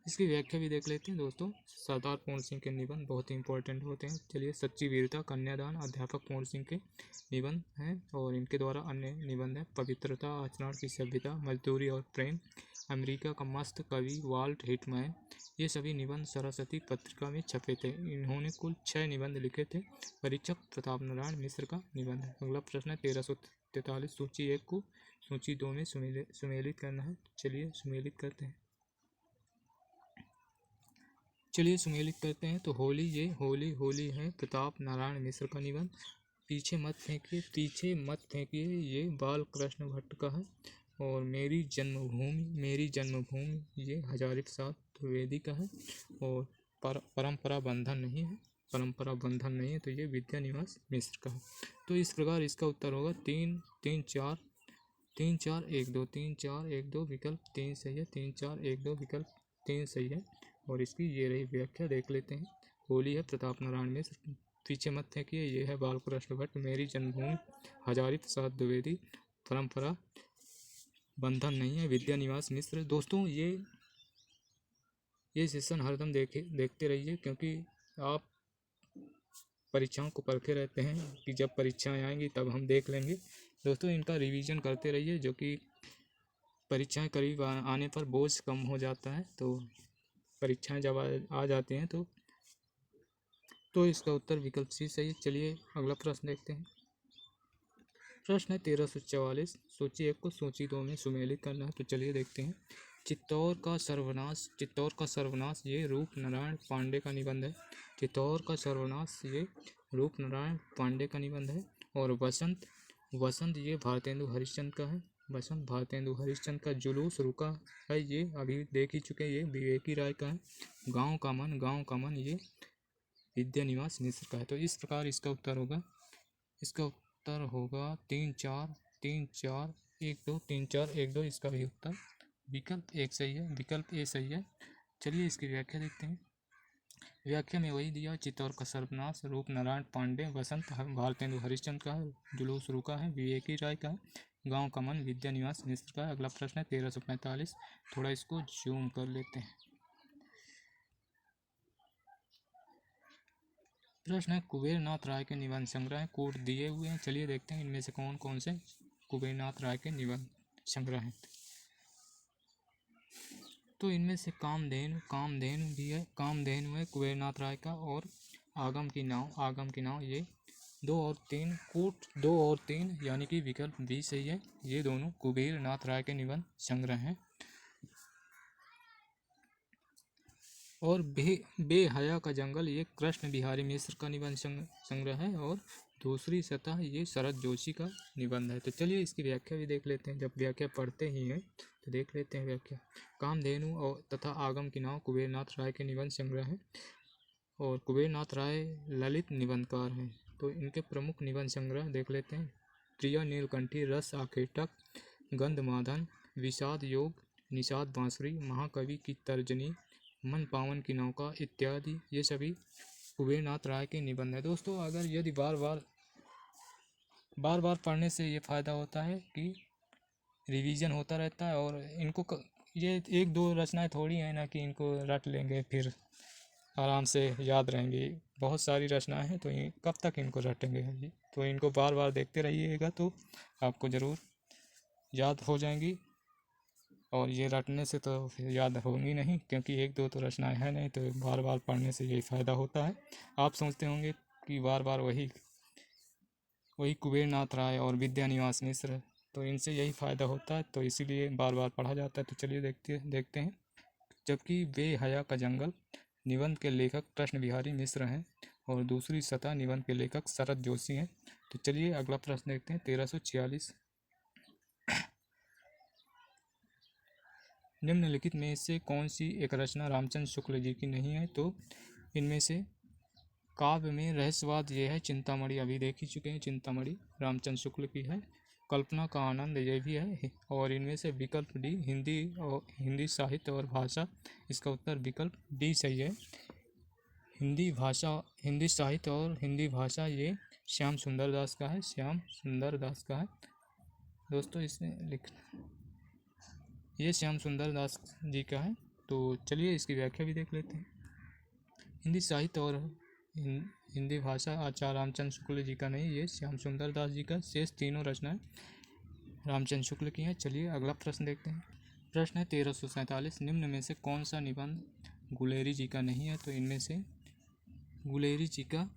इसकी व्याख्या भी देख लेते हैं दोस्तों। सरदार पूर्ण सिंह के निबंध बहुत ही इंपॉर्टेंट होते हैं। चलिए, सच्ची वीरता, कन्यादान अध्यापक पूर्ण सिंह के निबंध हैं, और इनके द्वारा अन्य निबंध हैं पवित्रता, आचरण की सभ्यता, मजदूरी और प्रेम, अमेरिका का मस्त कवि वाल्ट हिटमैन, ये सभी निबंध सरस्वती पत्रिका में छपे थे। इन्होंने कुल 6 निबंध लिखे थे। परीक्षक प्रताप नारायण मिश्र का निबंध है। अगला प्रश्न है 1343, सूची 1 को सूची 2 में सुमेलित करना है। चलिए सुमेलित करते हैं। चलिए सुमेलित करते हैं। तो होली, ये होली है प्रताप नारायण मिश्र का निबंध। पीछे मत फेंकिए, ये बाल कृष्ण भट्ट का है। और मेरी जन्मभूमि ये हजारी प्रसाद द्विवेदी का है। और परंपरा बंधन नहीं है, तो ये विद्यानिवास मिश्र का है। तो इस प्रकार इसका उत्तर होगा 3-4 3-4-1-2 विकल्प 3 सही है, 3-4-1-2 विकल्प 3 सही है। और इसकी ये रही व्याख्या, देख लेते हैं। होली है प्रताप नारायण मिश्र, पीछे मत फेंकिए ये है बाल कृष्ण भट्ट, मेरी जन्मभूमि हजारी प्रसाद द्विवेदी, परंपरा बंधन नहीं है विद्यानिवास मिश्र। दोस्तों ये सेशन हरदम देखते रहिए, क्योंकि आप परीक्षाओं को परखे रहते हैं कि जब परीक्षाएं आएंगी तब हम देख लेंगे। दोस्तों इनका रिवीजन करते रहिए, जो कि परीक्षाएं करीब आने पर बोझ कम हो जाता है। तो परीक्षाएं जब आ जाती हैं तो इसका उत्तर विकल्प सी सही है। चलिए अगला प्रश्न देखते हैं। प्रश्न है 1344, सूची 1 को सूची 2 में सुमेलित करना है। तो चलिए देखते हैं। चित्तौर का सर्वनाश ये रूप नारायण पांडे का निबंध है। चित्तौर का सर्वनाश ये रूप नारायण पांडे का निबंध है। और वसंत ये भारतेंदु हरिश्चंद्र का है। बसंत भारतेंदु हरिश्चंद्र का। जुलूस रुका है, ये अभी देख ही चुके, ये विवेकी राय का है। गांव का मन ये विद्यानिवास मिश्र का है। तो इस प्रकार इसका उत्तर होगा 3-4-1-2 इसका भी उत्तर विकल्प 1 सही है, विकल्प ए सही है। चलिए इसकी व्याख्या देखते हैं। व्याख्या में वही दिया, चित्तौर का सर्वनाश रूप नारायण पांडे, वसंत भारतेंदु हरिश्चंद्र का है, जुलूस रुका है विवेकी राय का है, गांव का मन विद्यानिवास मिश्र का है। अगला प्रश्न है 1345, थोड़ा इसको जूम कर लेते हैं। प्रश्न है कुबेरनाथ राय के निबंध संग्रह है, कोड दिए हुए हैं। चलिए देखते हैं इनमें से कौन कौन से कुबेरनाथ राय के निबंध संग्रह हैं। तो इनमें से कामधेनु भी है, कामधेनु है कुबेरनाथ राय का। और आगम की नाव ये 2 और 3 यानी कि विकल्प बी सही है। ये दोनों कुबेरनाथ राय के निबंध संग्रह हैं। और बेहया का जंगल ये कृष्ण बिहारी मिश्र का निबंध संग्रह है। और दूसरी सतह ये शरद जोशी का निबंध है। तो चलिए इसकी व्याख्या भी देख लेते हैं, जब व्याख्या पढ़ते ही हैं तो देख लेते हैं व्याख्या। कामधेनु और तथा आगम की नाव कुबेरनाथ राय के निबंध संग्रह है। और कुबेरनाथ राय ललित निबंधकार हैं। तो इनके प्रमुख निबंध संग्रह देख लेते हैं। प्रिया नीलकंठी, रस आखेटक, गंधमादन, विषाद योग, निषाद बांसुरी, महाकवि की तर्जनी, मन पावन की नौका इत्यादि, ये सभी कुबेरनाथ राय के निबंध है। दोस्तों अगर यदि बार बार पढ़ने से ये फ़ायदा होता है कि रिवीजन होता रहता है। और इनको ये 1-2 रचनाएं थोड़ी हैं ना कि इनको रट लेंगे फिर आराम से याद रहेंगी। बहुत सारी रचनाएं हैं, तो कब तक इनको रटेंगे। तो इनको बार बार देखते रहिएगा तो आपको ज़रूर याद हो जाएंगी। और ये रटने से तो फिर याद होंगी नहीं, क्योंकि 1-2 तो रचनाएं हैं नहीं, तो बार बार पढ़ने से यही फ़ायदा होता है। आप सोचते होंगे कि बार बार वही कुबेरनाथ राय और विद्यानिवास मिश्र, तो इनसे यही फ़ायदा होता है, तो इसीलिए बार बार पढ़ा जाता है। तो चलिए देखते हैं। जबकि बेहया का जंगल निबंध के लेखक कृष्ण बिहारी मिश्र हैं। और दूसरी सतह निबंध के लेखक शरद जोशी हैं। तो चलिए अगला प्रश्न देखते हैं 1346। निम्नलिखित में से कौन सी एक रचना रामचंद्र शुक्ल जी की नहीं है? तो इनमें से काव्य में रहस्यवाद ये है चिंतामणि, अभी देख ही चुके हैं, चिंतामणि रामचंद्र शुक्ल की है। कल्पना का आनंद ये भी है। और इनमें से विकल्प डी हिंदी साहित्य और भाषा, इसका उत्तर विकल्प डी सही है। हिंदी भाषा, हिंदी साहित्य और हिंदी भाषा ये श्याम सुंदर दास का है, श्याम सुंदर दास का है दोस्तों। इसमें लिख ये श्याम सुंदर दास जी का है। तो चलिए इसकी व्याख्या भी देख लेते हैं। हिंदी साहित्य और हिंदी भाषा आचार्य रामचंद्र शुक्ल जी का नहीं, ये श्याम सुंदर दास जी का। शेष तीनों रचनाएं रामचंद्र शुक्ल की हैं। चलिए अगला प्रश्न देखते हैं। प्रश्न है 1347। निम्न में से कौन सा निबंध गुलेरी जी का नहीं है? तो इनमें से गुलेरी जी का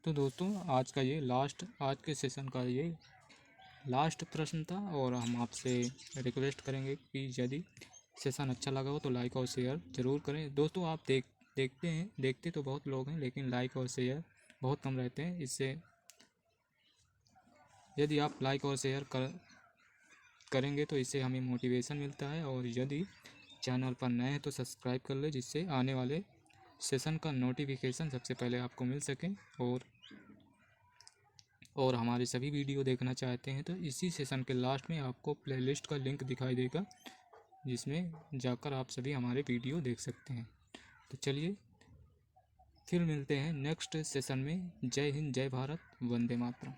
तो दोस्तों आज के सेशन का ये लास्ट प्रश्न था। और हम आपसे रिक्वेस्ट करेंगे कि यदि सेशन अच्छा लगा हो तो लाइक और शेयर ज़रूर करें दोस्तों। आप देखते तो बहुत लोग हैं, लेकिन लाइक और शेयर बहुत कम रहते हैं। इससे यदि आप लाइक और शेयर करेंगे तो इससे हमें मोटिवेशन मिलता है। और यदि चैनल पर नए हैं तो सब्सक्राइब कर ले, जिससे आने वाले सेशन का नोटिफिकेशन सबसे पहले आपको मिल सके। और हमारे सभी वीडियो देखना चाहते हैं तो इसी सेशन के लास्ट में आपको प्लेलिस्ट का लिंक दिखाई देगा, जिसमें जाकर आप सभी हमारे वीडियो देख सकते हैं। तो चलिए फिर मिलते हैं नेक्स्ट सेशन में। जय हिंद, जय भारत, वंदे मातरम।